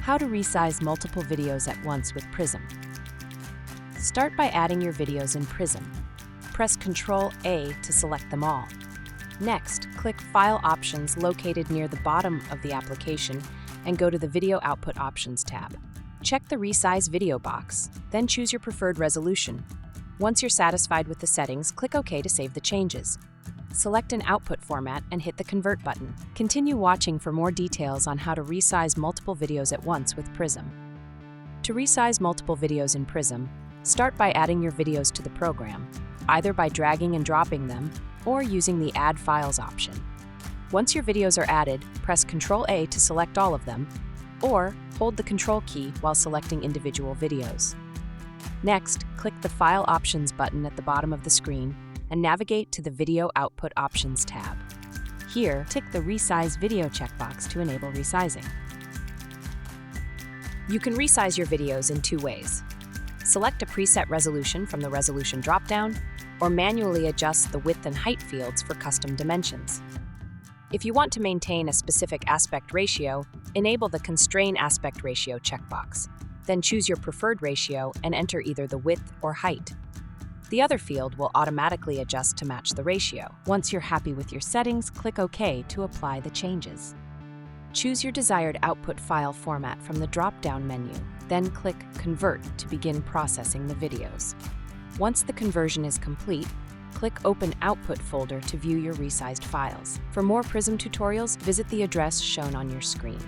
How to resize multiple videos at once with Prism. Start by adding your videos in Prism. Press Ctrl A to select them all. Next, click File Options located near the bottom of the application and go to the Video Output Options tab. Check the Resize video box, then choose your preferred resolution. Once you're satisfied with the settings, click OK to save the changes. Select an output format and hit the Convert button. Continue watching for more details on how to resize multiple videos at once with Prism. To resize multiple videos in Prism, start by adding your videos to the program, either by dragging and dropping them or using the Add Files option. Once your videos are added, press Ctrl A to select all of them, or hold the Control key while selecting individual videos. Next, click the File Options button at the bottom of the screen and navigate to the Video Output Options tab. Here, tick the Resize Video checkbox to enable resizing. You can resize your videos in two ways. Select a preset resolution from the Resolution dropdown, or manually adjust the width and height fields for custom dimensions. If you want to maintain a specific aspect ratio, enable the Constrain Aspect Ratio checkbox. Then choose your preferred ratio and enter either the width or height. The other field will automatically adjust to match the ratio. Once you're happy with your settings, click OK to apply the changes. Choose your desired output file format from the drop-down menu, then click Convert to begin processing the videos. Once the conversion is complete, click Open Output folder to view your resized files. For more Prism tutorials, visit the address shown on your screen.